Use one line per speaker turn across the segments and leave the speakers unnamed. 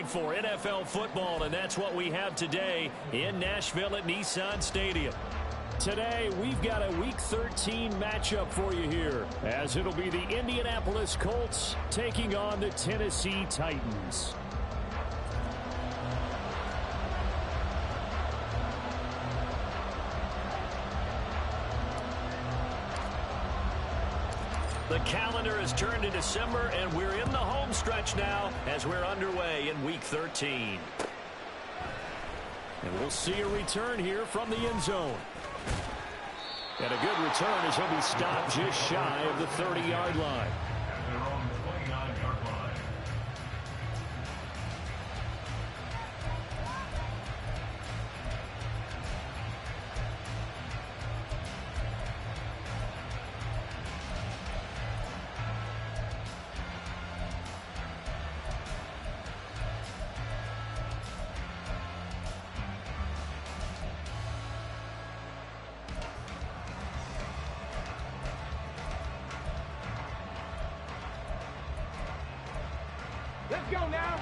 For NFL football, and that's what we have today in Nashville at Nissan Stadium. Today, we've got a Week 13 matchup for you here, as it'll be the Indianapolis Colts taking on the Tennessee Titans. The calendar has turned to December, and we're in the home stretch now as we're underway in Week 13. And we'll see a return here from the end zone. And a good return as he'll be stopped just shy of the 30-yard line.
Let's go now.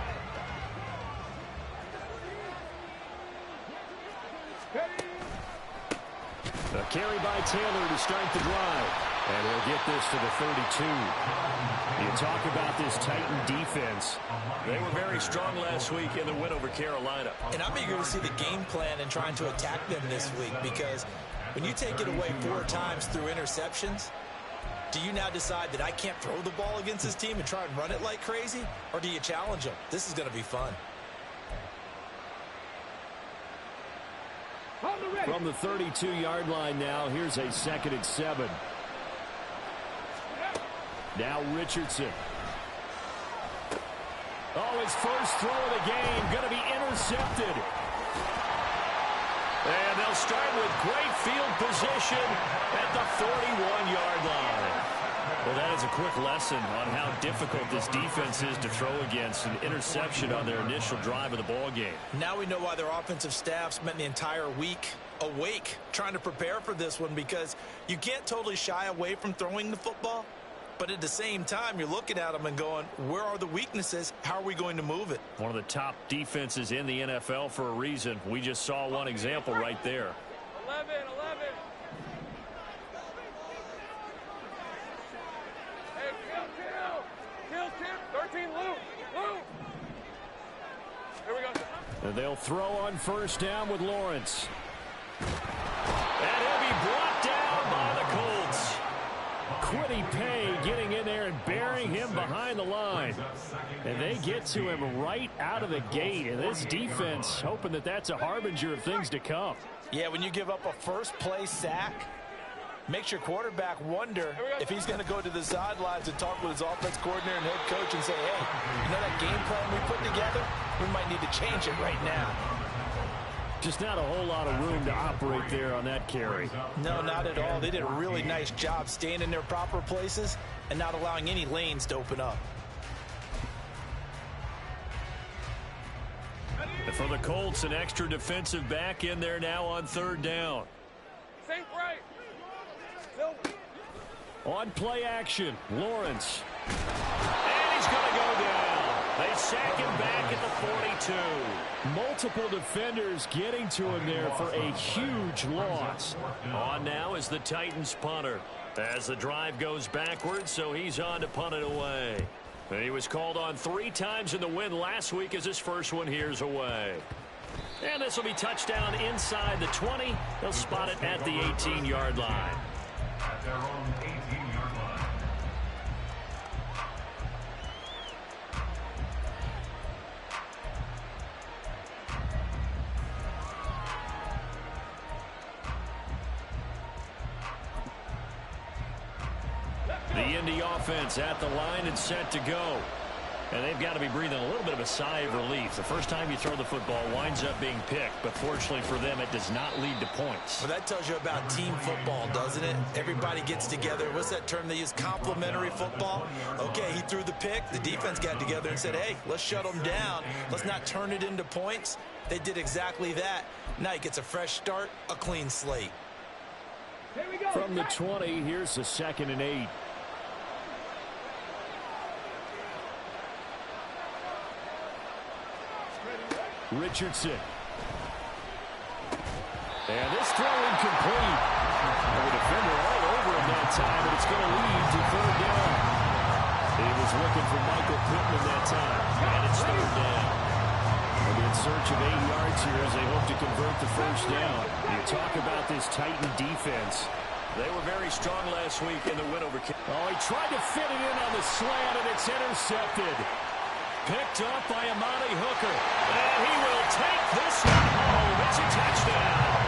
A carry by Taylor to start the drive. And he'll get this to the 32. You talk about this Titan defense. They were very strong last week in the win over Carolina.
And I'm eager to see the game plan and trying to attack them this week, because when you take it away 4 times through interceptions, do you now decide that I can't throw the ball against this team and try and run it like crazy? Or do you challenge them? This is going to be fun.
From the 32-yard line now, here's a 2nd and 7. Now Richardson. Oh, his first throw of the game going to be intercepted. And they'll start with great field position at the 41-yard line. Well, that is a quick lesson on how difficult this defense is to throw against. An interception on their initial drive of the ball game.
Now we know why their offensive staff spent the entire week awake trying to prepare for this one, because you can't totally shy away from throwing the football. But at the same time, you're looking at them and going, where are the weaknesses? How are we going to move it?
One of the top defenses in the NFL for a reason. We just saw one example right there.
11. Hey, kill, 13, Luke. Here we go.
And they'll throw on first down with Lawrence. And he'll be brought down by the Colts. Quiddy Pay getting in there and burying him behind the line. And they get to him right out of the gate. And this defense hoping that that's a harbinger of things to come.
Yeah, when you give up a first-play sack, makes your quarterback wonder if he's going to go to the sidelines and talk with his offense coordinator and head coach and say, hey, you know that game plan we put together? We might need to change it right now.
Just not a whole lot of room to operate there on that carry.
No, not at all. They did a really nice job staying in their proper places and not allowing any lanes to open up.
And for the Colts, an extra defensive back in there now on 3rd down.
Safe right.
On play action, Lawrence. And he's going to go down. They sack him back at the 42. Multiple defenders getting to him there for a huge loss. On now is the Titans punter as the drive goes backwards, so he's on to punt it away. And he was called on 3 times in the win last week as his first one here's away. And this will be touchdown inside the 20. They'll spot it at the 18-yard line.
At their own 18-yard line.
The Indy offense at the line and set to go. And they've got to be breathing a little bit of a sigh of relief. The first time you throw the football winds up being picked, but fortunately for them, it does not lead to points.
Well, that tells you about team football, doesn't it? Everybody gets together. What's that term they use? Complementary football. Okay, he threw the pick. The defense got together and said, hey, let's shut them down. Let's not turn it into points. They did exactly that. Now he gets a fresh start, a clean slate.
Here we go.
From the 20, here's the 2nd and 8. Richardson. And this throw incomplete. The defender all over him that time, but it's going to lead to third down. He was looking for Michael Pittman that time, and it's third down. They'll be in search of 8 yards here as they hope to convert the first down. You talk about this Titan defense.
They were very strong last week in the win over.
Oh, he tried to fit it in on the slant, and it's intercepted. Picked up by Amani Hooker. And he will take this one home. It's a touchdown.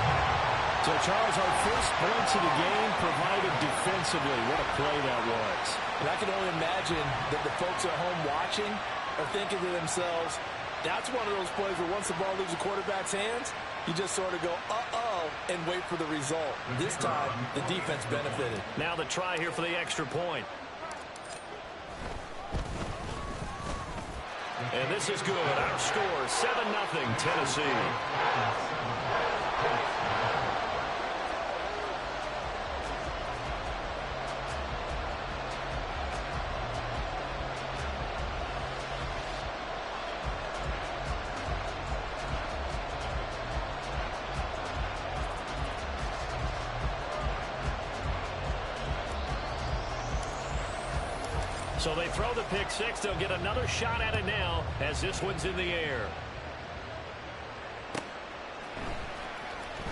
So, Charles, our first points of the game provided defensively. What a play that was.
And I can only imagine that the folks at home watching are thinking to themselves, that's one of those plays where once the ball leaves the quarterback's hands, you just sort of go, uh-oh, and wait for the result. This time, the defense benefited.
Now the try here for the extra point.
And this is good. Our score, 7-0 Tennessee. So they throw the pick six. They'll get another shot at it now as this one's in the air.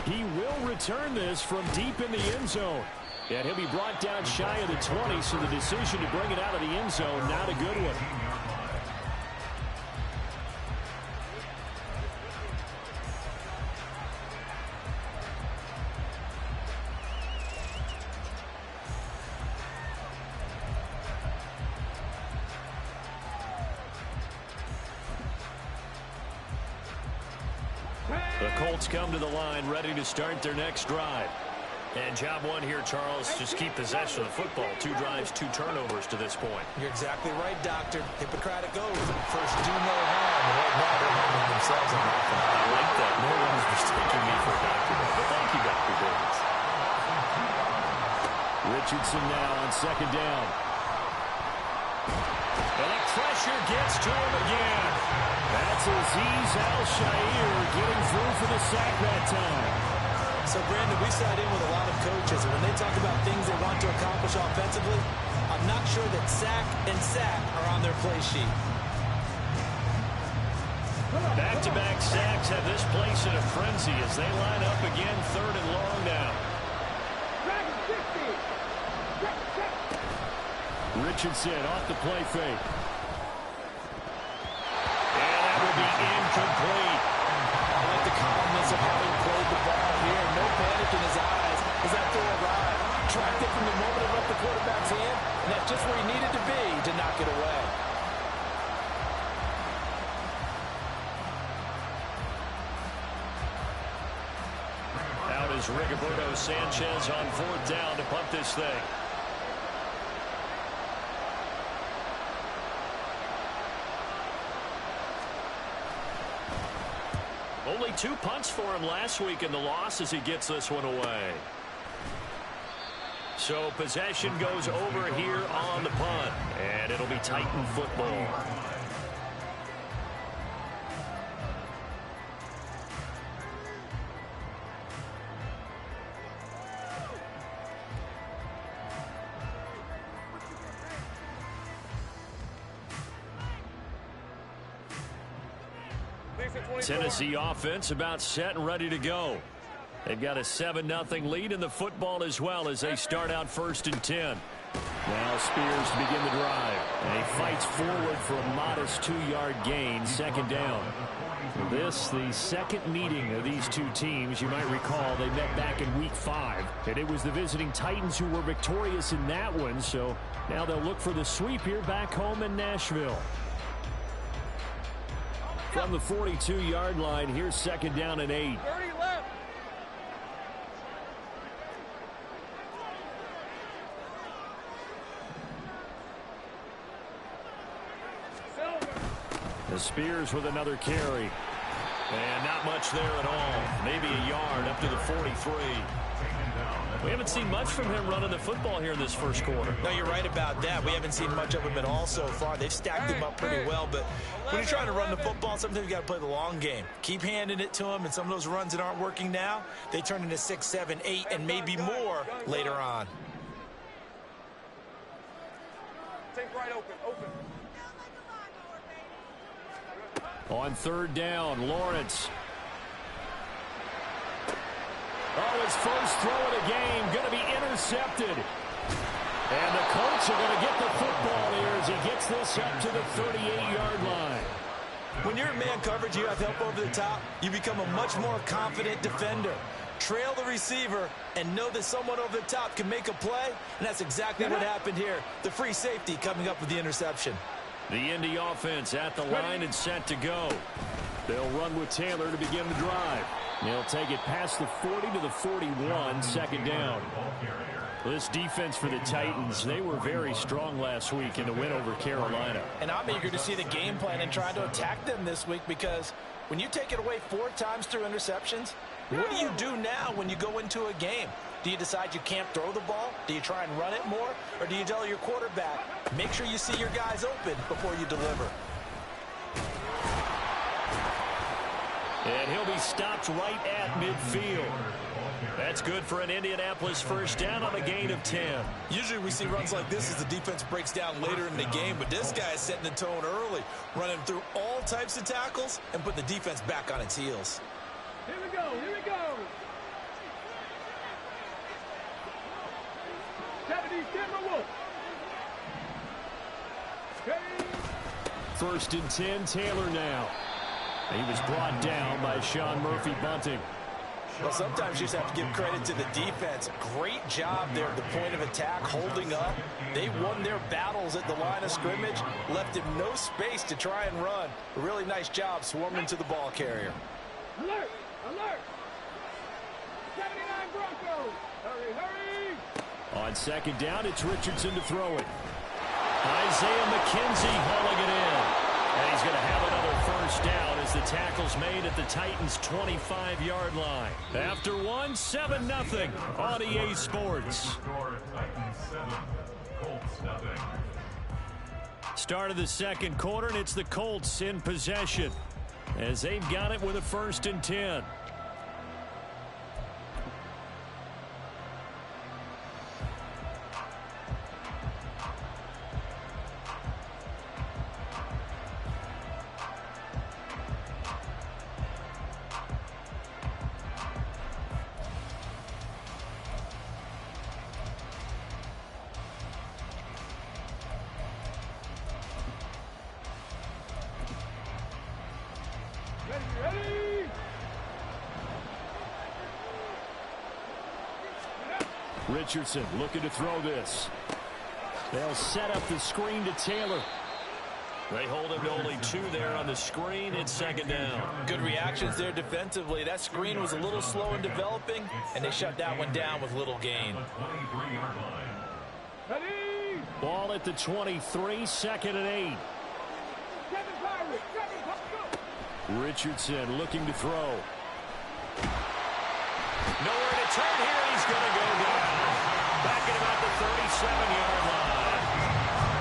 He will return this from deep in the end zone. And he'll be brought down shy of the 20, so the decision to bring it out of the end zone, not a good one. The Colts come to the line, ready to start their next drive. And job one here, Charles, just keep possession of the football. 2 drives, 2 turnovers to this point.
You're exactly right, Doctor. Hippocratic oath. First, do no harm. And right now, they're harming themselves on offense.
I like that. No one is mistaking me for a doctor. But thank you, Dr. Davis. Richardson now on second down. And the pressure gets to him again. That's Azeez Al-Shaair getting through for the sack that time.
So, Brandon, we sat in with a lot of coaches, and when they talk about things they want to accomplish offensively, I'm not sure that sack and sack are on their play sheet.
Back-to-back sacks have this place in a frenzy as they line up again, 3rd and long now. Richardson off the play fake. And that will be incomplete.
I like the calmness of having played the ball here. No panic in his eyes as that throw arrived. Tracked it from the moment it left the quarterback's hand, and that's just where he needed to be to knock it away.
Out is Rigoberto Sanchez on 4th down to punt this thing. Only 2 punts for him last week in the loss as he gets this one away. So possession goes over here on the punt, and it'll be Titan football. Tennessee offense about set and ready to go. They've got a 7-0 lead in the football as well as they start out 1st and 10. Now Spears to begin the drive. And he fights forward for a modest 2-yard gain, 2nd down. This, the second meeting of these two teams. You might recall they met back in week 5. And it was the visiting Titans who were victorious in that one. So now they'll look for the sweep here back home in Nashville. From the 42-yard line, here's 2nd down and 8.
30 left.
The Spears with another carry. And not much there at all. Maybe a yard up to the 43.
Taken down at
We haven't seen much from him running the football here in this first quarter.
No, you're right about that. We haven't seen much of him at all so far. They've stacked him up pretty well, but when you're trying to run the football, sometimes you got to play the long game. Keep handing it to him, and some of those runs that aren't working now, they turn into 6, 7, 8, and maybe more later on.
Think right, open.
On third down, Lawrence. Oh, his first throw of the game going to be intercepted. And the Colts are going to get the football here as he gets this up to the 38-yard line.
When you're in man coverage, you have help over the top. You become a much more confident defender. Trail the receiver and know that someone over the top can make a play, and that's exactly what happened here. The free safety coming up with the interception.
The Indy offense at the line and set to go. They'll run with Taylor to begin the drive. They'll take it past the 40 to the 41, second down. This defense for the Titans, they were very strong last week in the win over Carolina.
And I'm eager to see the game plan and try to attack them this week, because when you take it away 4 times through interceptions, what do you do now when you go into a game? Do you decide you can't throw the ball? Do you try and run it more? Or do you tell your quarterback, make sure you see your guys open before you deliver?
And he'll be stopped right at midfield. That's good for an Indianapolis first down on a gain of 10.
Usually we see runs like this as the defense breaks down later in the game, but this guy is setting the tone early, running through all types of tackles and putting the defense back on its heels.
Here we go. 70 Timberwolves.
First and 10, Taylor now. He was brought down by Sean Murphy-Bunting.
Well, sometimes you just have to give credit to the defense. Great job there at the point of attack, holding up. They won their battles at the line of scrimmage, left him no space to try and run. A really nice job swarming to the ball carrier.
Alert! 79 Broncos! Hurry!
On second down, it's Richardson to throw it. Isaiah McKenzie hauling it in. And he's going to have another first down as the tackle's made at the Titans' 25-yard line. After one, 7-0 on EA Sports. Start of the second quarter, and it's the Colts in possession as they've got it with a first and 10.
Ready!
Richardson looking to throw this. They'll set up the screen to Taylor. They hold him to only 2 there on the screen. It's second down.
Good reactions there defensively. That screen was a little slow in developing, and they shut that one down with little gain.
Ready!
Ball at the 23, second and 8. Richardson looking to throw. Nowhere to turn here. He's going to go down. Back at about the 37-yard line.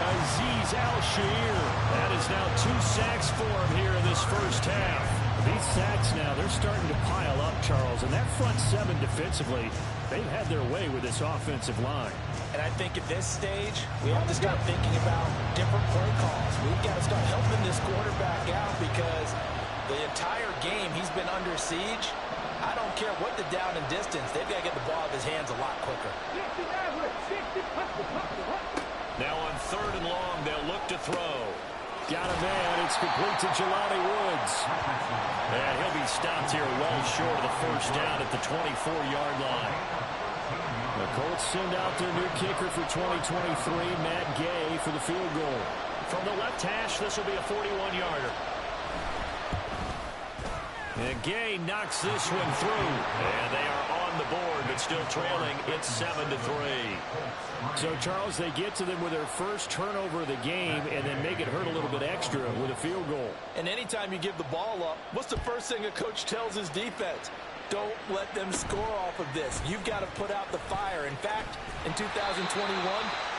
Azeez Al-Shaair. That is now 2 sacks for him here in this first half. These sacks now, they're starting to pile up, Charles. And that front 7 defensively, they've had their way with this offensive line.
And I think at this stage, we have to start thinking about different play calls. We've got to start helping this quarterback out, because the entire game he's been under siege. I don't care what the down and distance. They've got to get the ball out of his hands a lot quicker.
Now on third and long, they'll look to throw. Got a man. It's complete to Jelani Woods. And he'll be stopped here well short of the first down at the 24-yard line. The Colts send out their new kicker for 2023, Matt Gay, for the field goal. From the left hash, this will be a 41-yarder. And Gay knocks this one through. And they are on the board, but still trailing. It's 7-3. So, Charles, they get to them with their first turnover of the game and then make it hurt a little bit extra with a field goal.
And anytime you give the ball up, what's the first thing a coach tells his defense? Don't let them score off of this. You've got to put out the fire. In fact, in 2021,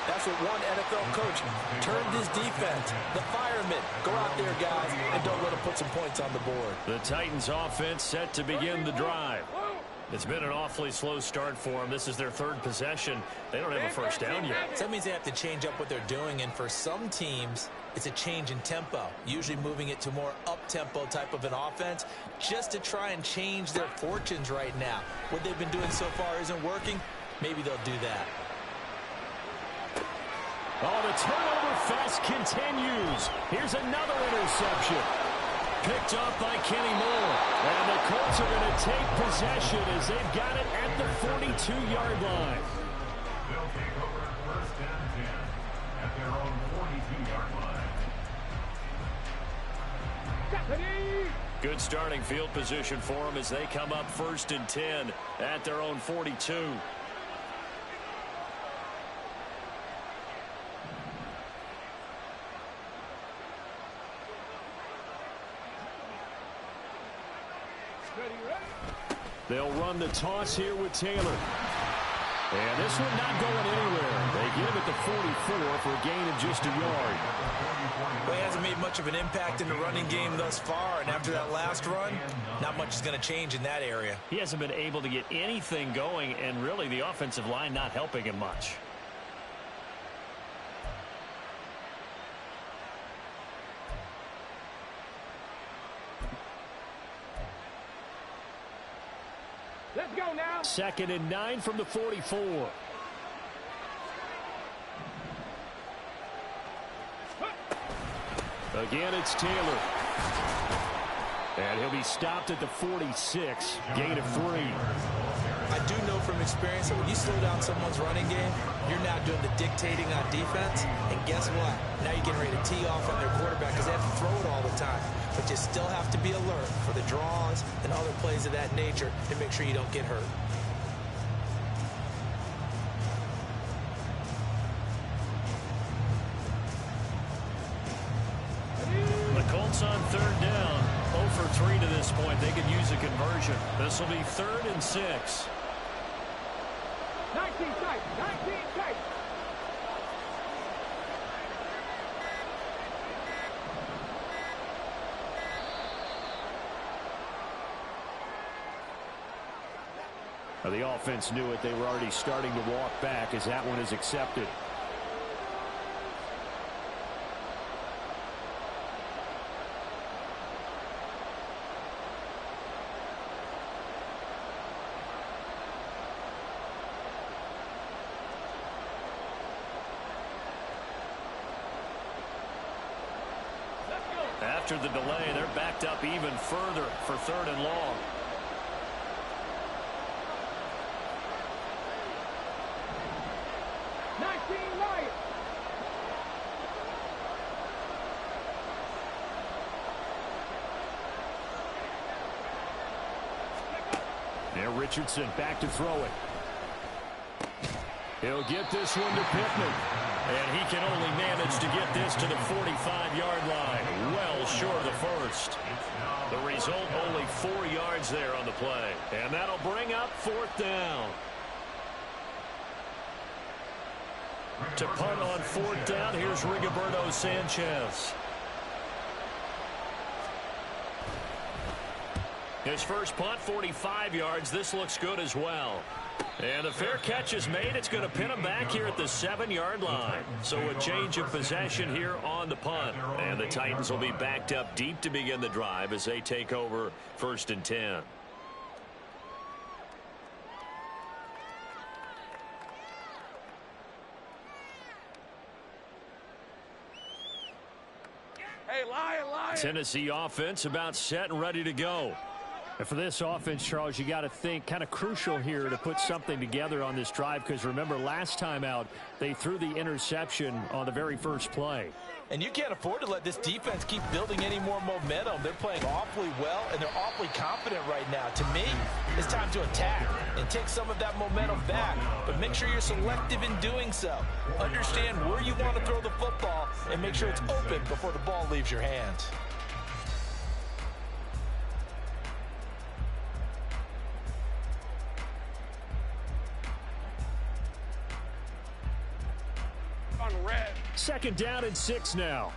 that's what one NFL coach turned his defense. The firemen. Go out there, guys, and don't let them put some points on the board.
The Titans offense set to begin the drive. It's been an awfully slow start for them. This is their third possession. They don't have a first down yet.
So that means they have to change up what they're doing, and for some teams, it's a change in tempo, usually moving it to more up-tempo type of an offense just to try and change their fortunes right now. What they've been doing so far isn't working. Maybe they'll do that.
Oh, the turnover fest continues. Here's another interception. Picked off by Kenny Moore. And the Colts are going to take possession as they've got it at the 42-yard line.
They'll take over at first and 10 at their own 42-yard line.
Good starting field position for them as they come up first and 10 at their own 42. They'll run the toss here with Taylor. And this one not going anywhere. They get him at the 44 for a gain of just a yard.
Well, he hasn't made much of an impact in the running game thus far, and after that last run, not much is going to change in that area.
He hasn't been able to get anything going, and really the offensive line not helping him much.
Let's go now.
2nd and 9 from the 44. Again, it's Taylor. And he'll be stopped at the 46. Gain of 3.
I do know from experience that when you slow down someone's running game, you're now doing the dictating on defense. And guess what? Now you're getting ready to tee off on their quarterback because they have to throw it all the time. But you still have to be alert for the draws and other plays of that nature to make sure you don't get hurt.
The Colts on 3rd down. 0 for 3 to this point. They could use a conversion. This will be 3rd and 6.
19 Titans. 19 Titans.
Now, the offense knew it. They were already starting to walk back as that one is accepted. After the delay, they're backed up even further for 3rd and long. Now Richardson back to throw it. He'll get this one to Pittman. And he can only manage to get this to the 45-yard line. Well short of the first. The result, only 4 yards there on the play. And that'll bring up 4th down. To punt on 4th down, here's Rigoberto Sanchez. His first punt, 45 yards. This looks good as well. And the fair catch is made. It's going to pin him back here at the 7-yard line. So a change of possession here on the punt. And the Titans will be backed up deep to begin the drive as they take over 1st and 10.
Hey, lion.
Tennessee offense about set and ready to go. And for this offense, Charles, you got to think kind of crucial here to put something together on this drive because remember last time out they threw the interception on the very first play.
And you can't afford to let this defense keep building any more momentum. They're playing awfully well, and they're awfully confident right now. To me, it's time to attack and take some of that momentum back, but make sure you're selective in doing so. Understand where you want to throw the football and make sure it's open before the ball leaves your hands.
2nd down and 6 now.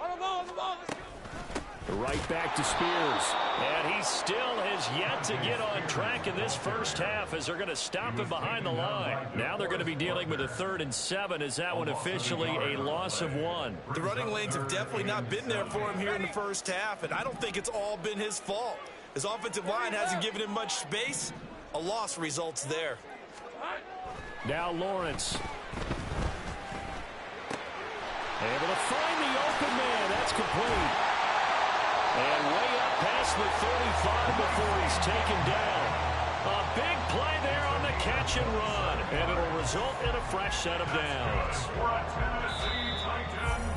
On the ball, let's go.
Right back to Spears. And he still has yet to get on track in this first half as they're going to stop him behind the line. Now they're going to be dealing with a 3rd and 7 as that one officially a loss of 1.
The running lanes have definitely not been there for him here in the first half, and I don't think it's all been his fault. His offensive line hasn't given him much space. A loss results there.
Now Lawrence. Able to find the open man. That's complete. And way up past the 35 before he's taken down. A big play there on the catch and run. And it'll result in a fresh set of downs.
Tennessee Titans.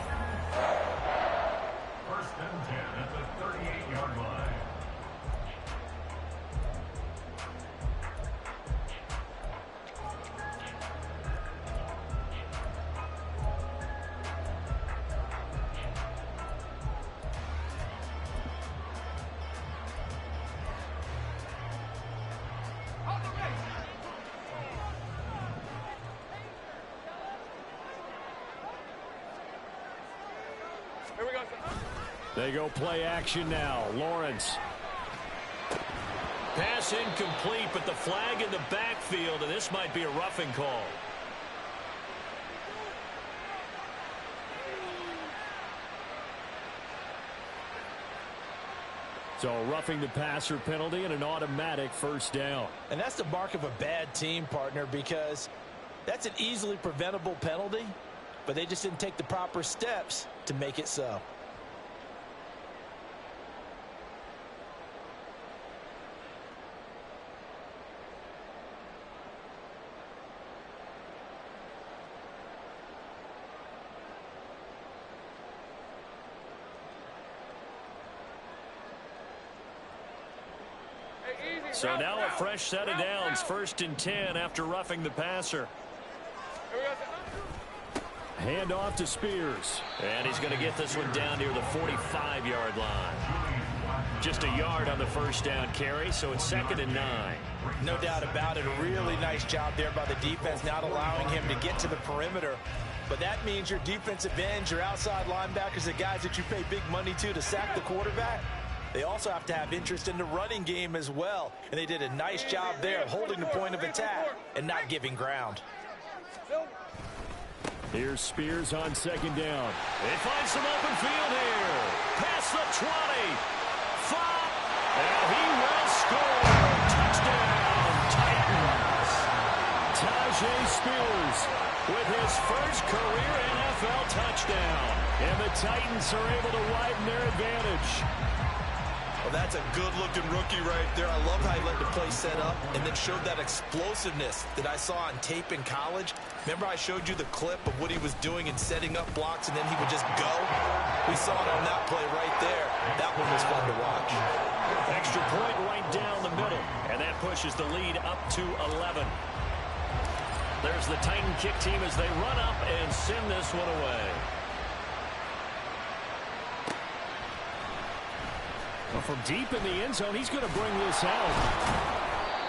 1st and 10 at the 38-yard line.
Here we go.
They go play action now. Lawrence. Pass incomplete, but the flag in the backfield, and this might be a roughing call. So roughing the passer penalty and an automatic 1st down.
And that's the mark of a bad team, partner, because that's an easily preventable penalty, but they just didn't take the proper steps to make it so.
So now a fresh set of downs. 1st and 10 after roughing the passer. Hand off to Spears. And he's going to get this one down near the 45-yard line. Just a yard on the 1st down carry, so it's 2nd and 9.
No doubt about it. A really nice job there by the defense, not allowing him to get to the perimeter. But that means your defensive ends, your outside linebackers, the guys that you pay big money to sack the quarterback, they also have to have interest in the running game as well. And they did a nice job there holding the point of attack and not giving ground.
Here's Spears on 2nd down. They find some open field here. Past the 20. 5. And he will score. Touchdown, Titans. Tajay Spears with his first career NFL touchdown. And the Titans are able to widen their advantage.
Well, that's a good-looking rookie right there. I love how he let the play set up and then showed that explosiveness that I saw on tape in college. Remember I showed you the clip of what he was doing and setting up blocks, and then he would just go? We saw it on that play right there. That one was fun to watch.
Extra point right down the middle, and that pushes the lead up to 11. There's the Titan kick team as they run up and send this one away. Well, from deep in the end zone, he's going to bring this out.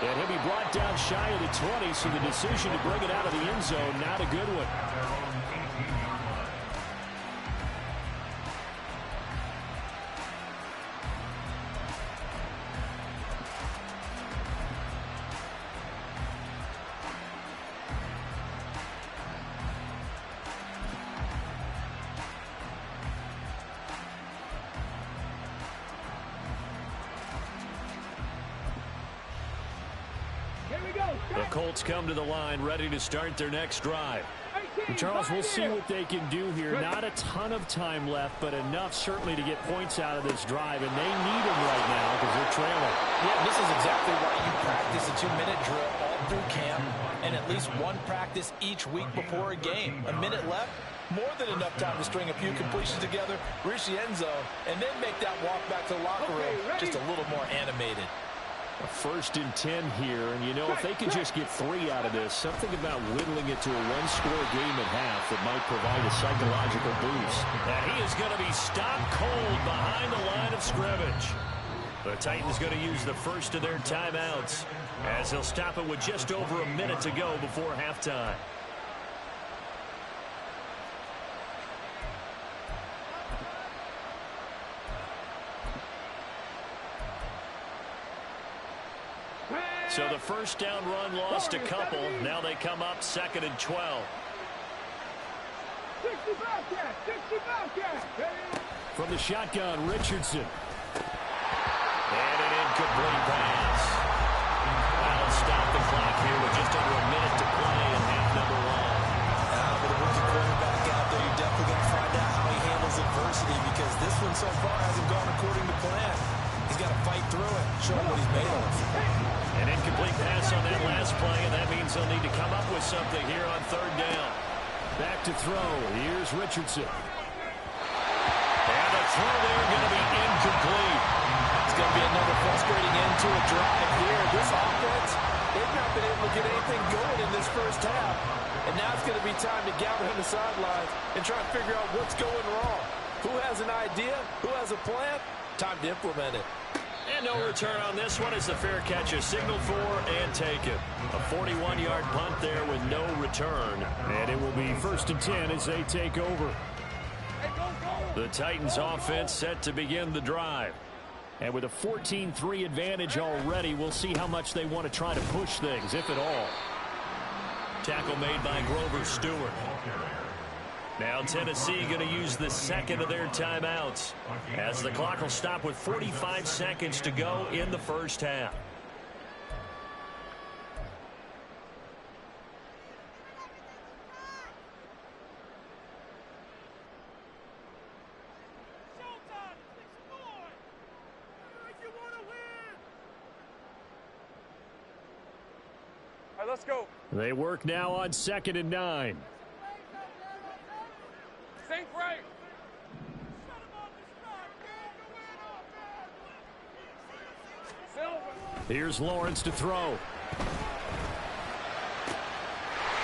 And he'll be brought down shy of the 20, so the decision to bring it out of the end zone, not a good one. The Colts come to the line ready to start their next drive. And Charles, we'll see what they can do here. Not a ton of time left, but enough certainly to get points out of this drive, and they need them right now because they're trailing.
Yeah, this is exactly why you practice a 2-minute drill all through camp and at least one practice each week before a game. A minute left, more than enough time to string a few completions together, reach the end zone, and then make that walk back to the locker room just a little more animated.
A 1st and 10 here, and you know, if they could just get 3 out of this, something about whittling it to a one-score game at half that might provide a psychological boost. And he is going to be stopped cold behind the line of scrimmage. The Titans going to use the first of their timeouts as they'll stop it with just over a minute to go before halftime.
So the first down run lost a couple. Now they come up 2nd and 12.
60 Bobcat! 60 Bobcat!
From the shotgun, Richardson.
And an incomplete pass. That'll stop the clock here with just under a minute to play in half number 1.
With a rookie quarterback out there, you're definitely going to find out how he handles adversity, because this one so far hasn't gone according to plan. He's got to fight through it, show him what he's made of.
An incomplete pass on that last play, and that means they'll need to come up with something here on 3rd down.
Back to throw. Here's Richardson.
And the throw there going to be incomplete.
It's going to be another frustrating end to a drive here. This offense, they've not been able to get anything going in this first half. And now it's going to be time to gather on the sidelines and try and figure out what's going wrong. Who has an idea? Who has a plan? Time to implement it.
And no return on this one as the fair catch is signaled for and taken. A 41-yard punt there with no return.
And it will be 1st and 10 as they take over.
The Titans offense set to begin the drive.
And with a 14-3 advantage already, we'll see how much they want to try to push things, if at all.
Tackle made by Grover Stewart. Now Tennessee going to use the 2nd of their timeouts as the clock will stop with 45 seconds to go in the first half.
All right, let's go.
They work now on 2nd and 9.
Sink right. Silver.
Here's Lawrence to throw.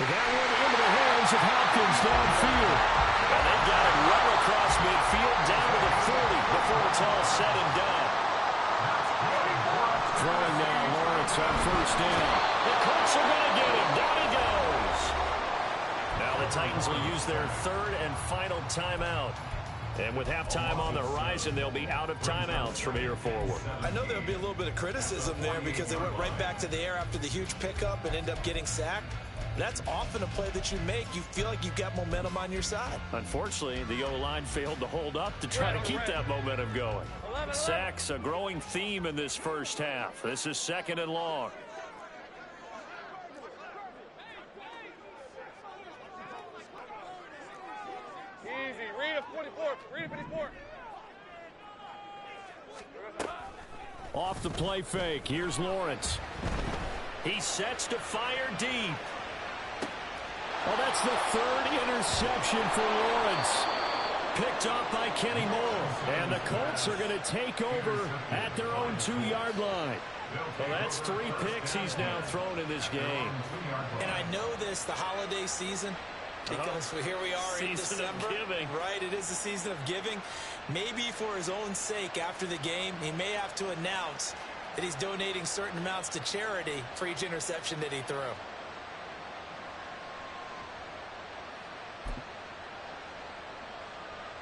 That one into the hands of Hopkins downfield.
And they got it well across midfield down to the 40 before it's all said and done.
Throwing now, Lawrence on 1st down.
The Colts are going to get him. Down he goes. Now the Titans will use their 3rd and final timeout. And with halftime on the horizon, they'll be out of timeouts from here forward.
I know there'll be a little bit of criticism there because they went right back to the air after the huge pickup and end up getting sacked. That's often a play that you make. You feel like you've got momentum on your side.
Unfortunately, the O-line failed to hold up to try to keep that momentum going. Sacks, a growing theme in this first half. This is 2nd and long.
Easy. Read a 44. Read a 54.
Off the play fake. Here's Lawrence.
He sets to fire deep.
Well, that's the 3rd interception for Lawrence.
Picked up by Kenny Moore.
And the Colts are going to take over at their own 2-yard line.
Well, that's 3 picks he's now thrown in this game.
And I know this, the holiday season, because here we are in December.
Season of giving.
Right, it is the season of giving. Maybe for his own sake after the game, he may have to announce that he's donating certain amounts to charity for each interception that he threw.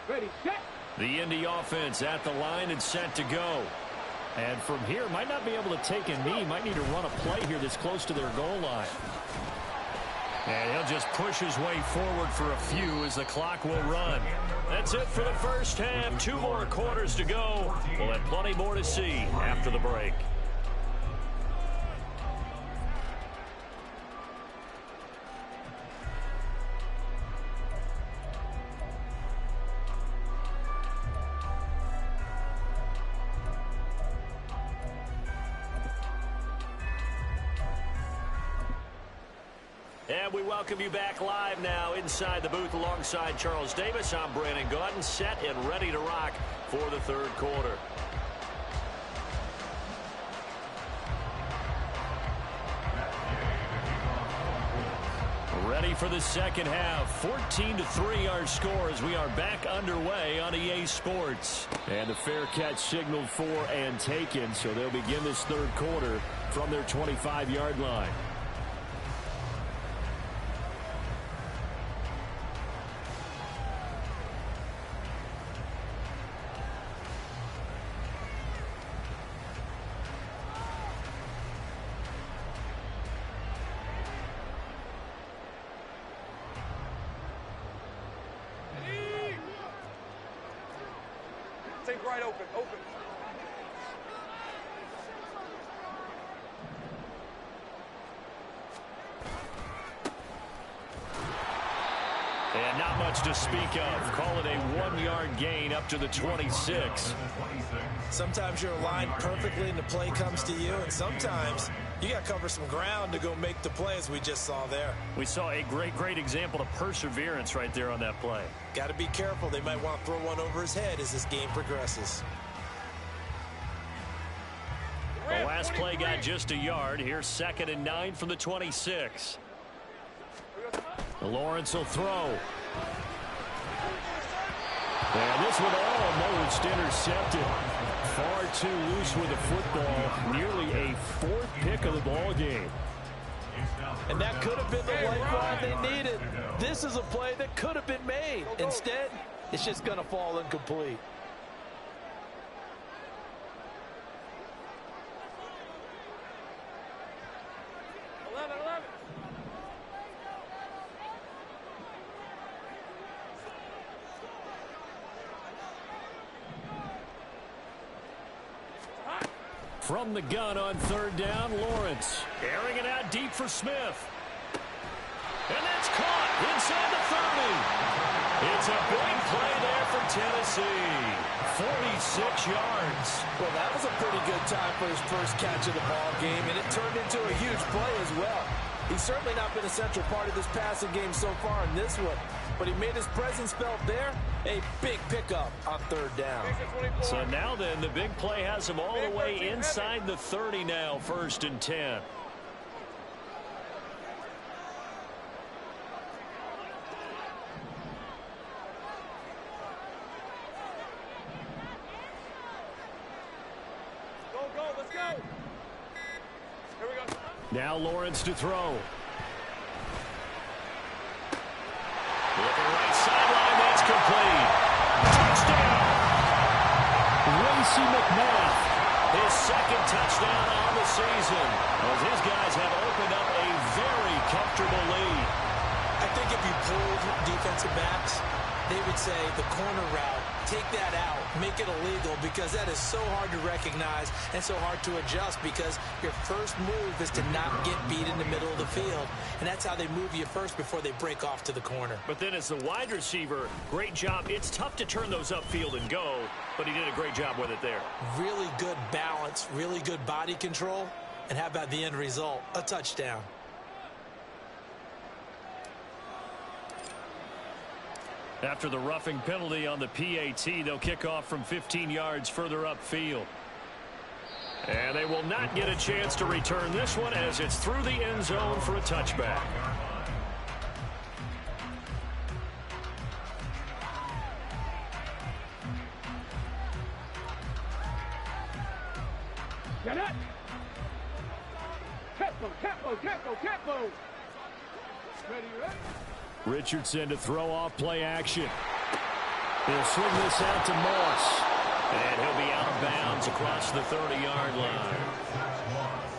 Ready, set.
The Indy offense at the line and set to go. And from here, might not be able to take a knee. Might need to run a play here that's close to their goal line.
And he'll just push his way forward for a few as the clock will run. That's it for the first half. 2 more quarters to go. We'll have plenty more to see after the break. And we welcome you back live now inside the booth alongside Charles Davis. I'm Brandon Gaudin, set and ready to rock for the 3rd quarter. Ready for the 2nd half. 14-3 our score as we are back underway on EA Sports.
And the fair catch signaled for and taken, so they'll begin this 3rd quarter from their 25-yard line.
Think right open, open.
And not much to speak of. Call it a 1-yard gain up to the 26.
Sometimes you're aligned perfectly and the play comes to you, and sometimes you got to cover some ground to go make the play, as we just saw there.
We saw a great example of perseverance right there on that play.
Got to be careful. They might want to throw one over his head as this game progresses.
The last play got just a yard. Here's 2nd and 9 from the 26. Lawrence will throw. And this one almost intercepted. Far too loose with the football. Nearly a 4th pick of the ball game.
And that could have been the lifeline they needed. This is a play that could have been made. Instead, it's just going to fall incomplete.
From the gun on 3rd down, Lawrence. Airing it out deep for Smith. And that's caught inside the 30. It's a big play there for Tennessee. 46 yards.
Well, that was a pretty good time for his first catch of the ball game, and it turned into a huge play as well. He's certainly not been a central part of this passing game so far in this one, but he made his presence felt there. A big pickup on 3rd down.
So now then, the big play has him all the way inside the 30 now, 1st and 10.
Go, let's go. Here we go.
Now Lawrence to throw. Looking right sideline, that's complete. Touchdown! Racey McMath, his 2nd touchdown on the season, as his guys have opened up a very comfortable lead.
I think if you pulled defensive backs, they would say the corner route, take that out, make it illegal, because that is so hard to recognize and so hard to adjust, because your first move is to not get beat in the middle of the field, and that's how they move you first before they break off to the corner.
But then as the wide receiver, great job. It's tough to turn those upfield and go, but he did a great job with it there.
Really good balance, really good body control, and how about the end result? A touchdown.
After the roughing penalty on the PAT, they'll kick off from 15 yards further upfield. And they will not get a chance to return this one as it's through the end zone for a touchback.
Get it! Tempo! Ready?
Richardson to throw off play action. He'll swing this out to Moss. And he'll be out of bounds across the 30-yard line.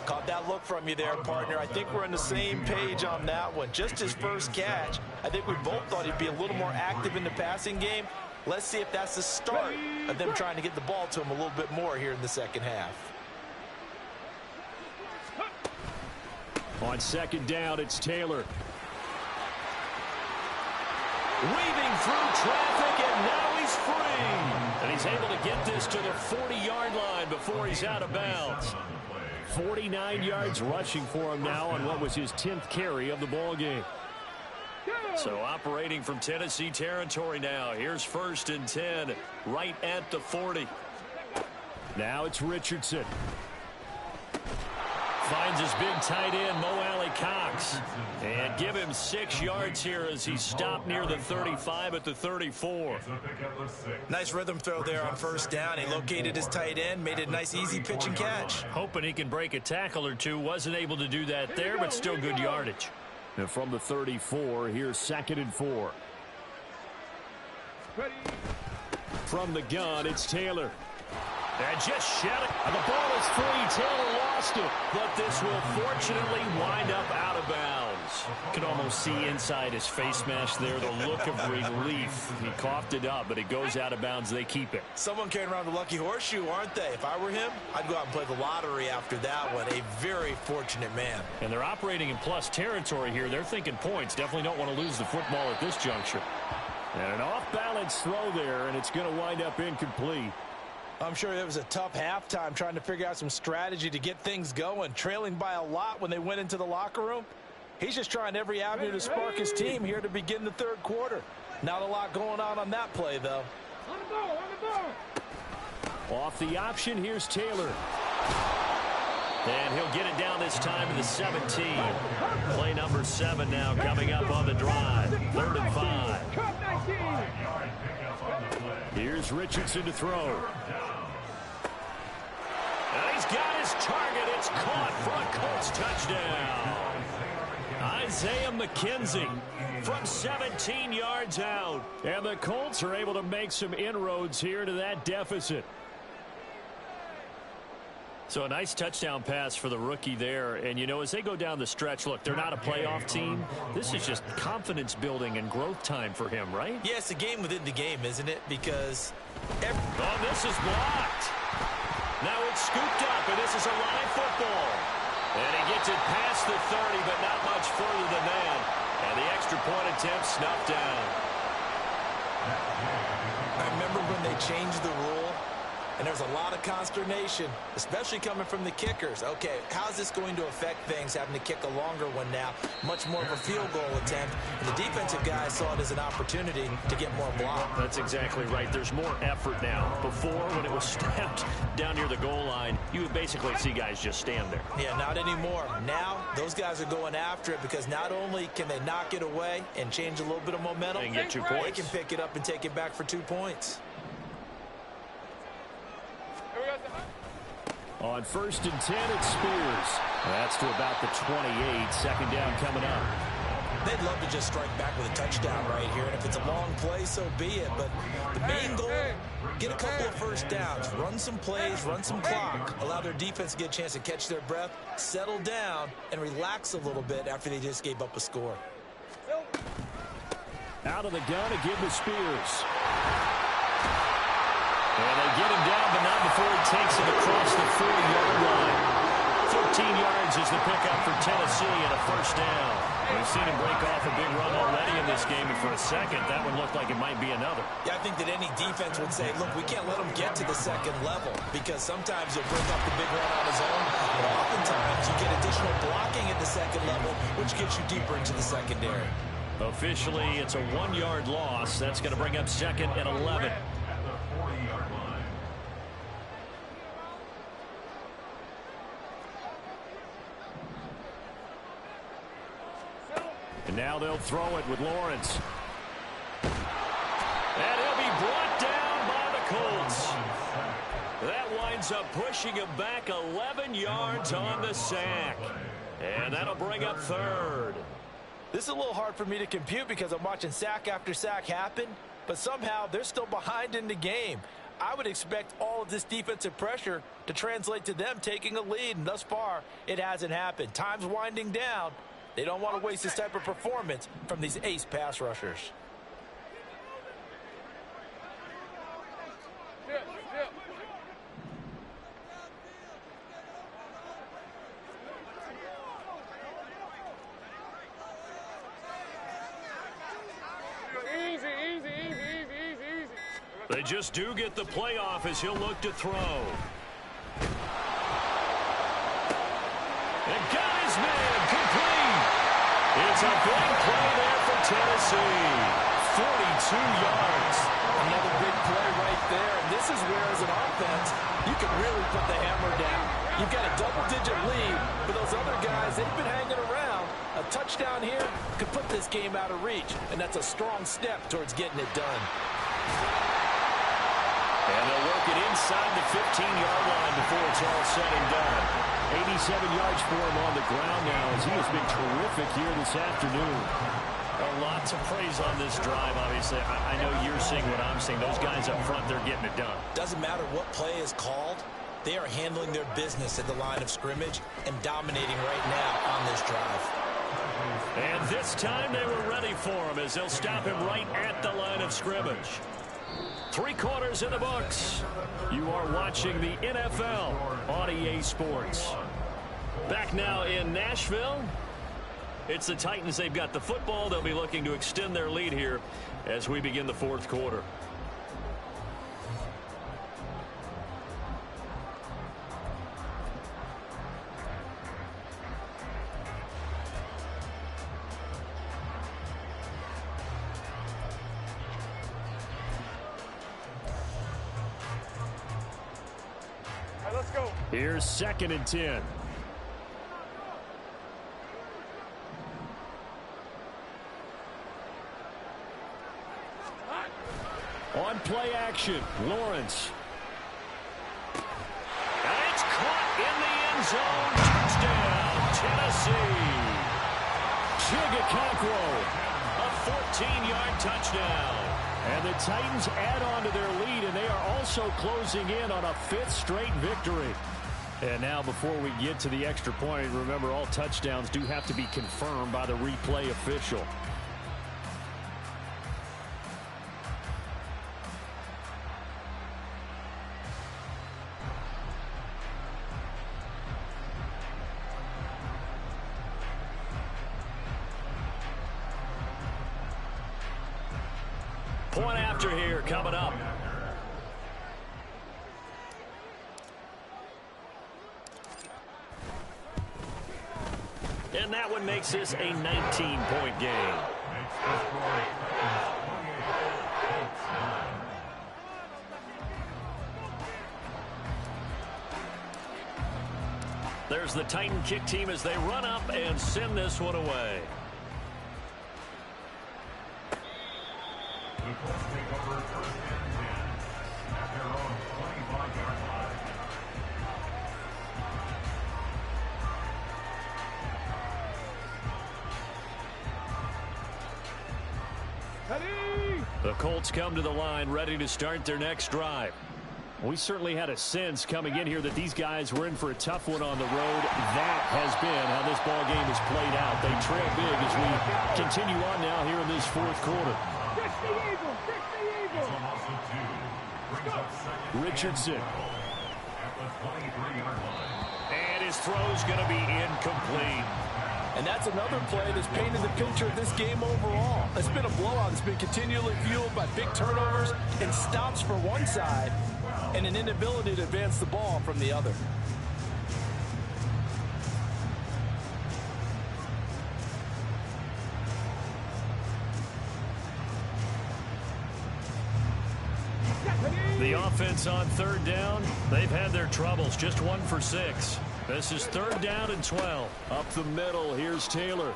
Caught that look from you there, partner. I think we're on the same page on that one. Just his first catch. I think we both thought he'd be a little more active in the passing game. Let's see if that's the start of them trying to get the ball to him a little bit more here in the second half.
On 2nd down, it's Taylor. Weaving through traffic, and now he's free. And he's able to get this to the 40-yard line before he's out of bounds. 49 yards rushing for him now on what was his 10th carry of the ball game. So operating from Tennessee territory now. Here's 1st and 10, right at the 40. Now it's Richardson. Finds his big tight end, Mo Alley-Cox. And give him 6 yards here as he's stopped near the 35 at the 34.
Nice rhythm throw there on 1st down. He located his tight end, made it a nice easy pitch and catch.
Hoping he can break a tackle or two. Wasn't able to do that there, but still good yardage. And from the 34, here's 2nd and 4. From the gun, it's Taylor. And just shed it. And the ball is free. Taylor lost it. But this will fortunately wind up out of bounds.
You can almost see inside his face mask there the look of relief. He coughed it up, but it goes out of bounds. They keep it.
Someone carrying around the lucky horseshoe, aren't they? If I were him, I'd go out and play the lottery after that one. A very fortunate man.
And they're operating in plus territory here. They're thinking points. Definitely don't want to lose the football at this juncture.
And an off-balance throw there, and it's going to wind up incomplete.
I'm sure it was a tough halftime trying to figure out some strategy to get things going, trailing by a lot when they went into the locker room. He's just trying every avenue to spark his team here to begin the third quarter. Not a lot going on that play, though.
On the ball, on the ball.
Off the option, here's Taylor.
And he'll get it down this time to the 17. Play number 7 now coming up on the drive. 3rd and 5.
Here's Richardson to throw.
And he's got his target. It's caught for a Colts touchdown. Isaiah McKenzie from 17 yards out.
And the Colts are able to make some inroads here to that deficit.
So a nice touchdown pass for the rookie there. And, you know, as they go down the stretch, look, they're not a playoff team. This is just confidence building and growth time for him, right?
Yeah, it's a game within the game, isn't it? Because
oh, this is blocked. Now it's scooped up, and this is a live football. And he gets it past the 30, but not much further than that. And the extra point attempt snuffed down.
I remember when they changed the rule, and there's a lot of consternation, especially coming from the kickers. Okay, how's this going to affect things, having to kick a longer one now? Much more of a field goal attempt. And the defensive guys saw it as an opportunity to get more block.
That's exactly right. There's more effort now. Before, when it was snapped down near the goal line, you would basically see guys just stand there.
Yeah, not anymore. Now, those guys are going after it because not only can they knock it away and change a little bit of momentum,
and get 2 points.
They can pick it up and take it back for 2 points.
On 1st and 10, it's Spears. That's to about the 28. 2nd down coming up.
They'd love to just strike back with a touchdown right here. And if it's a long play, so be it. But the main goal, get a couple of first downs. Run some plays, run some clock. Allow their defense to get a chance to catch their breath, settle down, and relax a little bit after they just gave up a score.
Out of the gun to give to Spears.
And they get him down, but not before he takes it across the 40-yard line. 14 yards is the pickup for Tennessee and a 1st down. We've seen him break off a big run already in this game, and for a second, that one looked like it might be another.
Yeah, I think that any defense would say, look, we can't let him get to the 2nd level because sometimes he'll break up the big run on his own, but oftentimes you get additional blocking at the 2nd level, which gets you deeper into the secondary.
Officially, it's a 1-yard loss. That's going to bring up 2nd and 11.
And now they'll throw it with Lawrence.
And he'll be brought down by the Colts. That winds up pushing him back 11 yards on the sack. And that'll bring up 3rd.
This is a little hard for me to compute because I'm watching sack after sack happen, but somehow they're still behind in the game. I would expect all of this defensive pressure to translate to them taking a lead, and thus far, it hasn't happened. Time's winding down. They don't want to waste this type of performance from these ace pass rushers.
They just do get the playoff as he'll look to throw. And got his man complete. It's a big play there for Tennessee. 42 yards.
Another big play right there. And this is where, as an offense, you can really put the hammer down. You've got a double-digit lead, but those other guys, they've been hanging around. A touchdown here could put this game out of reach, and that's a strong step towards getting it done.
And they'll work it inside the 15-yard line before it's all said and done.
87 yards for him on the ground now as he has been terrific here this afternoon.
A lot to praise on this drive, obviously. I know you're seeing what I'm seeing. Those guys up front, they're getting it done.
Doesn't matter what play is called. They are handling their business at the line of scrimmage and dominating right now on this drive.
And this time they were ready for him as they'll stop him right at the line of scrimmage. 3 quarters in the books. You are watching the NFL on EA Sports. Back now in Nashville. It's the Titans. They've got the football. They'll be looking to extend their lead here as we begin the 4th quarter.
All right, let's go.
Here's 2nd and 10. On play action, Lawrence. And it's caught in the end zone. Touchdown, Tennessee. Chigakonkwo, a 14-yard touchdown. And the Titans add on to their lead, and they are also closing in on a 5th straight victory. And now before we get to the extra point, remember all touchdowns do have to be confirmed by the replay official. Point after here coming up. And that one makes this a 19-point game. There's the Titan kick team as they run up and send this one away.
The Colts take over 1st and 10 at their own 25-yard line.
The Colts come to the line ready to start their next drive. We certainly had a sense coming in here that these guys were in for a tough one on the road. That has been how this ball game has played out. They trail big as we continue on now here in this 4th quarter. Richardson. And his throw's going to be incomplete.
And that's another play that's painted the picture of this game overall. It's been a blowout. It's been continually fueled by big turnovers and stops for one side and an inability to advance the ball from the other.
The offense on 3rd down, they've had their troubles. Just 1 for 6. This is 3rd down and 12. Up the middle, here's Taylor.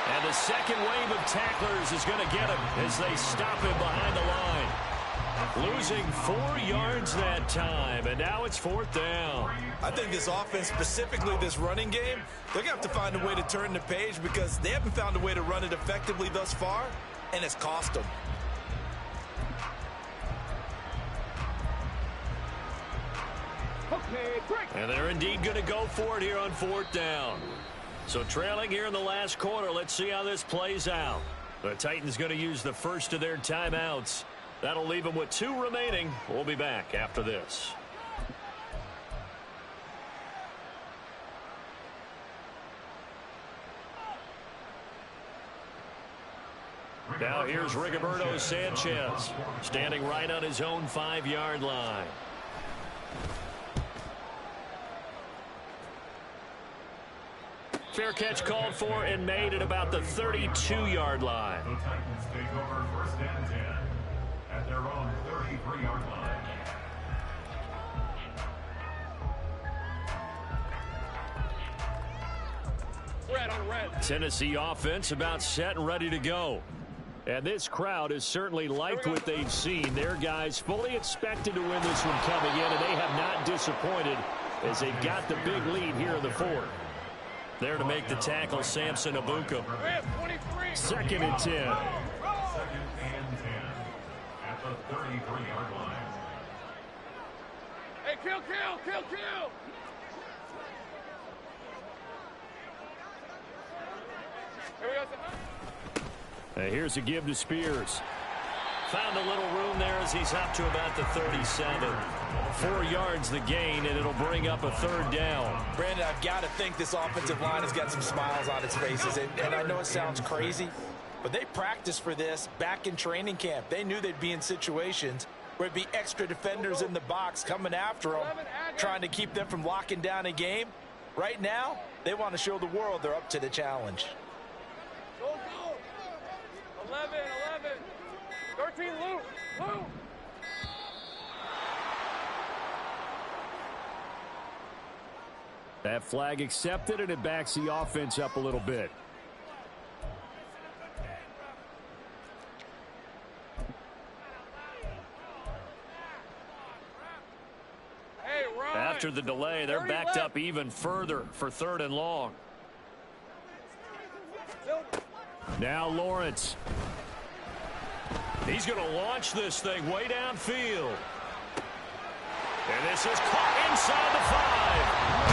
And the second wave of tacklers is going to get him as they stop him behind the line. Losing 4 yards that time, and now it's 4th down.
I think this offense, specifically this running game, they're going to have to find a way to turn the page because they haven't found a way to run it effectively thus far, and it's cost them.
And they're indeed going to go for it here on 4th down. So trailing here in the last quarter, let's see how this plays out. The Titans going to use the first of their timeouts. That'll leave them with 2 remaining. We'll be back after this. Now here's Rigoberto Sanchez standing right on his own 5-yard line. Fair catch called for and made at about the 32-yard line.
The Titans take over 1st and 10 at their own 33-yard line.
Red on red.
Tennessee offense about set and ready to go. And this crowd has certainly liked what they've seen. Their guys fully expected to win this one coming in, and they have not disappointed as they've got the big lead here in the 4th.
There to make the tackle, Samson Abuka.
2nd and 10.
2nd and 10 at the 33-yard line.
Hey, kill! Here we go.
Here's a give to Spears.
Found a little room there as he's up to about the 37.
4 yards the gain, and it'll bring up a 3rd down.
Brandon, I've got to think this offensive line has got some smiles on its faces. And I know it sounds crazy, but they practiced for this back in training camp. They knew they'd be in situations where it'd be extra defenders in the box coming after them, trying to keep them from locking down a game. Right now, they want to show the world they're up to the challenge.
Go. 11. 13, Luke.
That flag accepted, and it backs the offense up a little bit.
Hey, Ryan.
After the delay, they're backed up even further for 3rd and long.
Now Lawrence.
He's going to launch this thing way downfield. And this is caught inside the 5.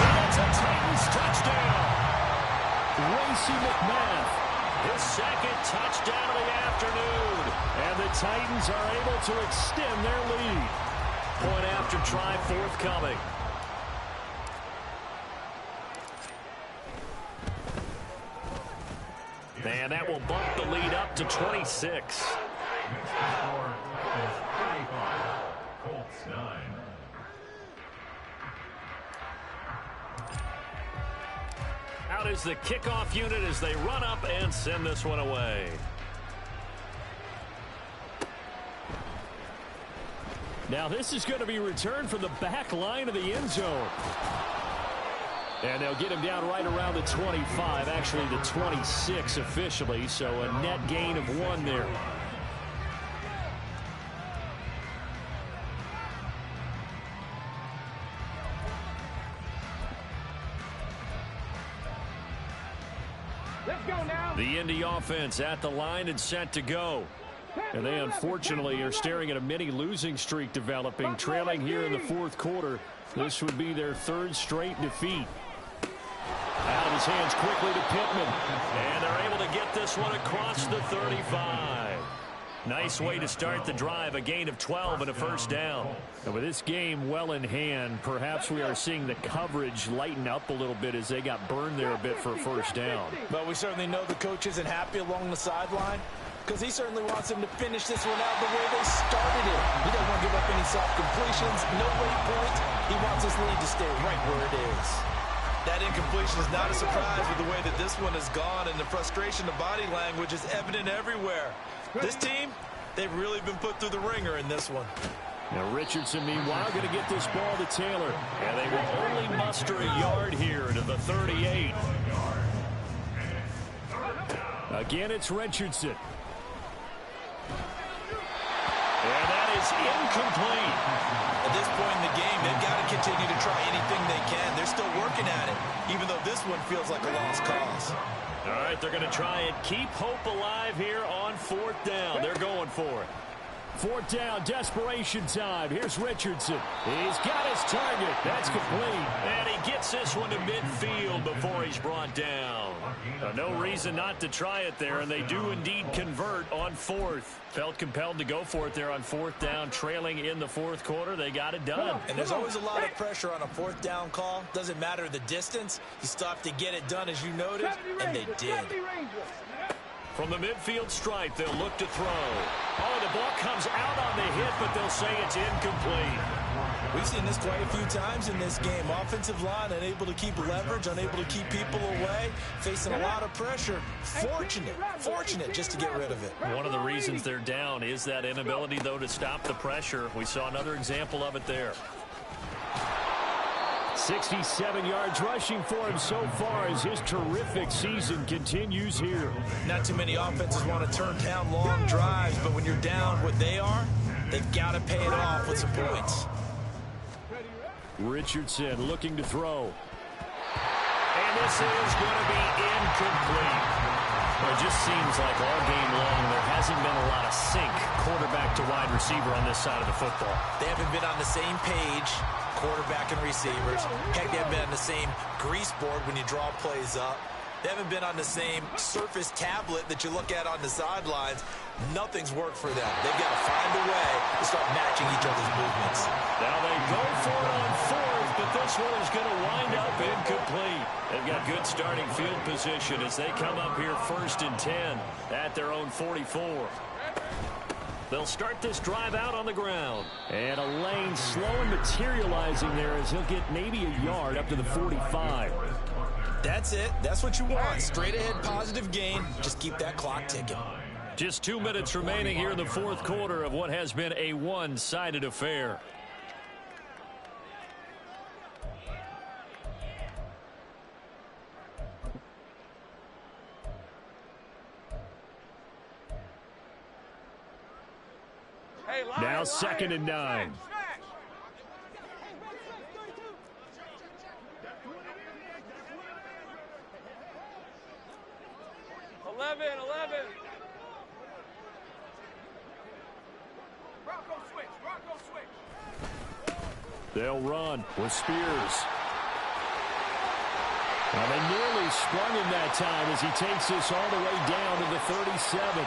And it's a Titans touchdown.
Racey McMath.
His 2nd touchdown of the afternoon.
And the Titans are able to extend their lead.
Point after try forthcoming. And that will bump the lead up to 26.
Next score is 35. Colts 9.
Out is the kickoff unit as they run up and send this one away.
Now this is going to be returned from the back line of the end zone. And they'll get him down right around the 25, actually the 26 officially, so a net gain of 1 there.
Let's go now.
The Indy offense at the line and set to go. And they unfortunately are staring at a mini losing streak developing, trailing here in the 4th quarter. This would be their 3rd straight defeat. Out of his hands quickly to Pittman.
And they're able to get this one across the 35. Nice way to start the drive, a gain of 12 and a 1st down.
And with this game well in hand, perhaps we are seeing the coverage lighten up a little bit as they got burned there a bit for a 1st down.
But we certainly know the coach isn't happy along the sideline because he certainly wants them to finish this one out the way they started it. He doesn't want to give up any soft completions, no late points. He wants his lead to stay right where it is. That incompletion is not a surprise with the way that this one has gone, and the frustration of body language is evident everywhere. This team, they've really been put through the ringer in this one.
Now Richardson, meanwhile, going to get this ball to Taylor.
And they will only muster a yard here to the 38.
Again, it's Richardson.
And that is incomplete.
At this point in the game, they've got to continue to try anything they can. They're still working at it, even though this one feels like a lost cause.
All right, they're going to try and keep hope alive here on 4th down. They're going for it.
4th down, desperation time. Here's Richardson. He's got his target. That's complete.
And he gets this one to midfield before he's brought down. No reason not to try it there, and they do indeed convert on 4th. Felt compelled to go for it there on 4th down, trailing in the 4th quarter. They got it done.
And there's always a lot of pressure on a 4th down call. Doesn't matter the distance. You still have to get it done, as you noted, and they did.
From the midfield stripe, they'll look to throw. Oh, the ball comes out on the hit, but they'll say it's incomplete.
We've seen this quite a few times in this game. Offensive line unable to keep leverage, unable to keep people away, facing a lot of pressure. Fortunate just to get rid of it.
One of the reasons they're down is that inability, though, to stop the pressure. We saw another example of it there.
67 yards rushing for him so far as his terrific season continues here.
Not too many offenses want to turn down long drives, but when you're down what they are, they've got to pay it off with some points.
Richardson looking to throw.
And And this is going to be incomplete. It just seems like all game long there hasn't been a lot of sync quarterback to wide receiver on this side of the football.
They haven't been on the same page, quarterback and receivers. Heck, they haven't been on the same grease board when you draw plays up. They haven't been on the same surface tablet that you look at on the sidelines. Nothing's worked for them. They've got to find a way to start matching each other's movements.
Now they go for it on fourth, but this one is going to wind up incomplete. They've got good starting field position as they come up here 1st and 10 at their own 44. They'll start this drive out on the ground. And a lane slow and materializing there as he'll get maybe a yard up to the 45.
That's it. That's what you want. Straight ahead positive gain. Just keep that clock ticking.
Just 2 minutes remaining here in the 4th quarter of what has been a one-sided affair. Now 2nd and 9. They'll run with Spears. And they nearly sprung him that time as he takes this all the way down to the 37.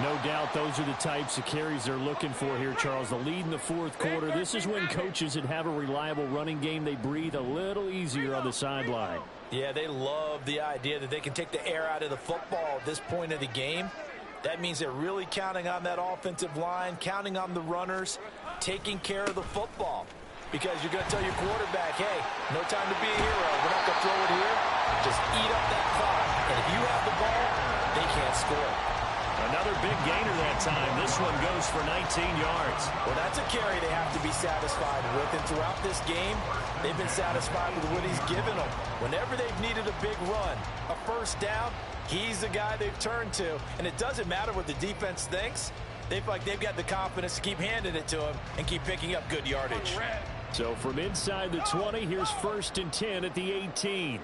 No doubt those are the types of carries they're looking for here, Charles. The lead in the 4th quarter. This is when coaches that have a reliable running game, they breathe a little easier on the sideline.
Yeah, they love the idea that they can take the air out of the football at this point of the game. That means they're really counting on that offensive line, counting on the runners, taking care of the football. Because you're going to tell your quarterback, hey, no time to be a hero. We're not going to throw it here. Just eat up that clock. And if you have the ball, they can't score.
Another big gainer that time. This one goes for 19 yards.
Well, that's a carry they have to be satisfied with. And throughout this game, they've been satisfied with what he's given them. Whenever they've needed a big run, a first down, he's the guy they've turned to. And it doesn't matter what the defense thinks. They feel like they've got the confidence to keep handing it to him and keep picking up good yardage.
So from inside the 20, here's 1st and 10 at the 18.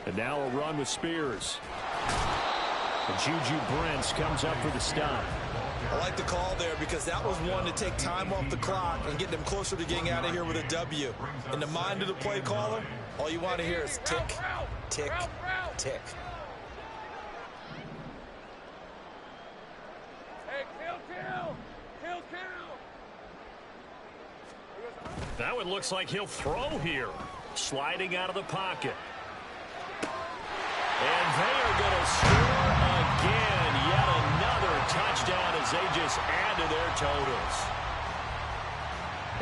And now a run with Spears. And Juju Brents comes up for the stop.
I like the call there because that was one to take time off the clock and get them closer to getting out of here with a W. In the mind of the play caller, all you want to hear is tick, tick, tick.
Now it looks like he'll throw here. Sliding out of the pocket. And they are going to score again. Yet another touchdown as they just add to their totals.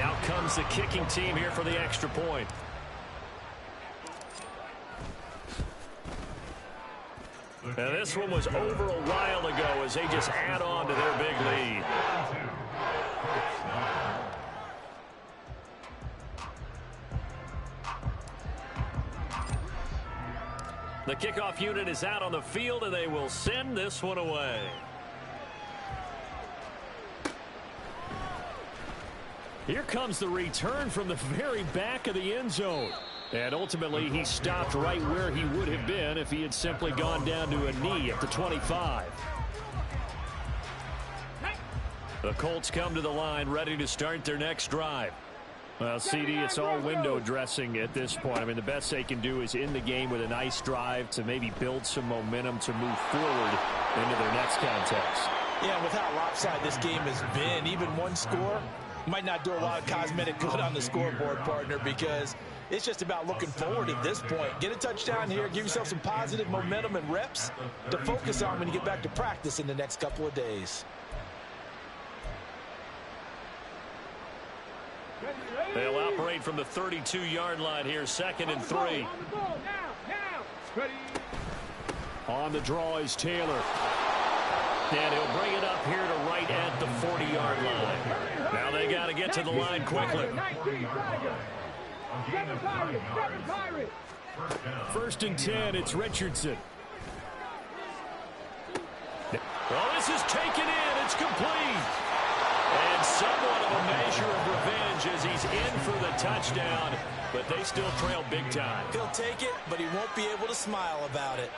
Out comes the kicking team here for the extra point. And this one was over a while ago as they just add on to their big lead. The kickoff unit is out on the field, and they will send this one away. Here comes the return from the very back of the end zone. And ultimately, he stopped right where he would have been if he had simply gone down to a knee at the 25. The Colts come to the line ready to start their next drive. Well, CD, it's all window dressing at this point. I mean, the best they can do is in the game with a nice drive to maybe build some momentum to move forward into their next contest.
Yeah, with how lopsided this game has been, even one score might not do a lot of cosmetic good on the scoreboard, partner, because it's just about looking forward at this point. Get a touchdown here, give yourself some positive momentum and reps to focus on when you get back to practice in the next couple of days.
They'll operate from the 32-yard line here, 2nd and 3. On the draw is Taylor. And he'll bring it up here to right at the 40-yard line. Now they got to to get to the line quickly.
19 Pirates.
1st and 10, it's Richardson.
Well, this is taken in. It's complete. And somewhat of a measure of revenge as he's in for the touchdown, but they still trail big time.
He'll take it, but he won't be able to smile about it.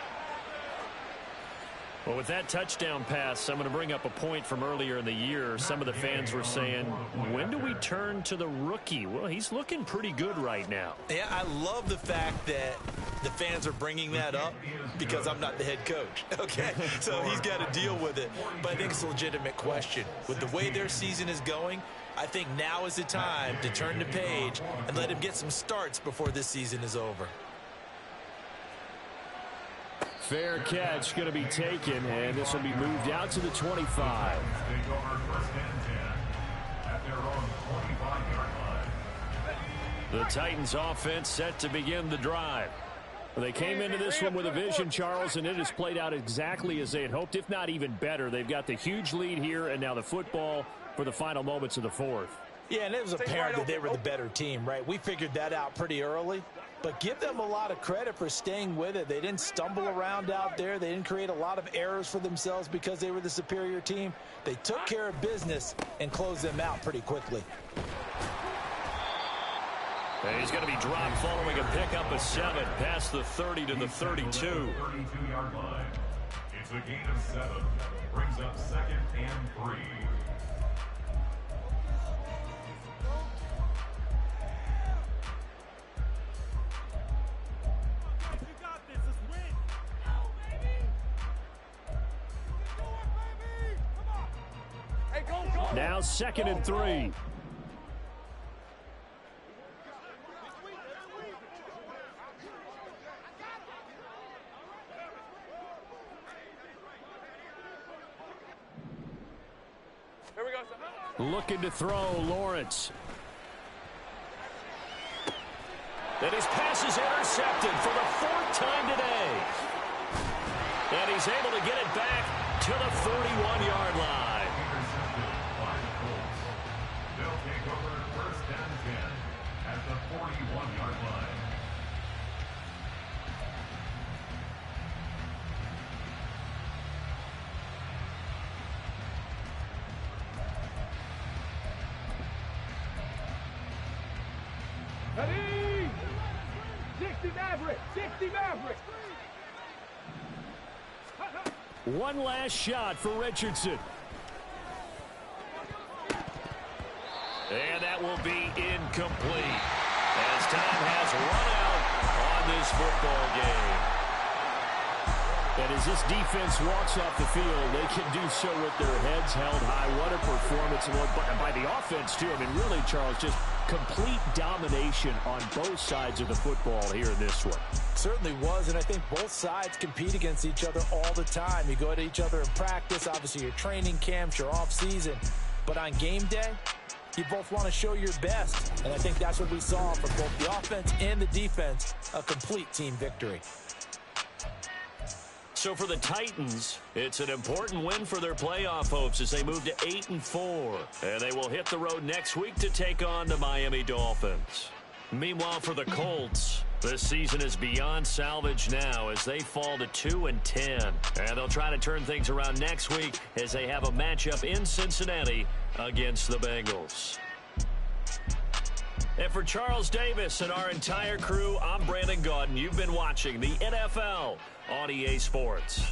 Well, with that touchdown pass, I'm going to bring up a point from earlier in the year. Some of the fans were saying, when do we turn to the rookie? Well, he's looking pretty good right now.
Yeah, I love the fact that the fans are bringing that up because I'm not the head coach, okay? So he's got to deal with it. But I think it's a legitimate question. With the way their season is going, I think now is the time to turn the page and let him get some starts before this season is over.
Fair catch going to be taken, and this will be moved out to the 25.
Take over 1st and 10 at their own 25-yard line.
The Titans offense set to begin the drive. They came into this one with a vision, Charles, and it has played out exactly as they had hoped, if not even better. They've got the huge lead here, and now the football for the final moments of the 4th.
Yeah, and it was apparent that they were the better team, right? We figured that out pretty early. But give them a lot of credit for staying with it. They didn't stumble around out there. They didn't create a lot of errors for themselves because they were the superior team. They took care of business and closed them out pretty quickly.
And he's going to be dropped following a pickup of 7 past the 30 to the 32.
32-yard line. It's a gain of 7. Brings up 2nd and 3.
Now 2nd and 3.
Here we go, sir.
Looking to throw, Lawrence.
And his pass is intercepted for the 4th time today. And he's able to get it back to the 41-yard line.
They'll take over 1st and 10 at the 41-yard line.
Ready? 60 Maverick. 60 Maverick.
One last shot for Richardson.
And that will be incomplete as time has run out on this football game.
And as this defense walks off the field, they can do so with their heads held high. What a performance by the offense, too. I mean, really, Charles, just complete domination on both sides of the football here in this one.
Certainly was, and I think both sides compete against each other all the time. You go at each other in practice, obviously your training camps, your off-season. But on game day, you both want to show your best. And I think that's what we saw from both the offense and the defense, a complete team victory.
So for the Titans, it's an important win for their playoff hopes as they move to 8-4. And they will hit the road next week to take on the Miami Dolphins. Meanwhile, for the Colts, this season is beyond salvage now as they fall to 2-10. And they'll try to turn things around next week as they have a matchup in Cincinnati against the Bengals. And for Charles Davis and our entire crew, I'm Brandon Gaudin. You've been watching the NFL on EA Sports.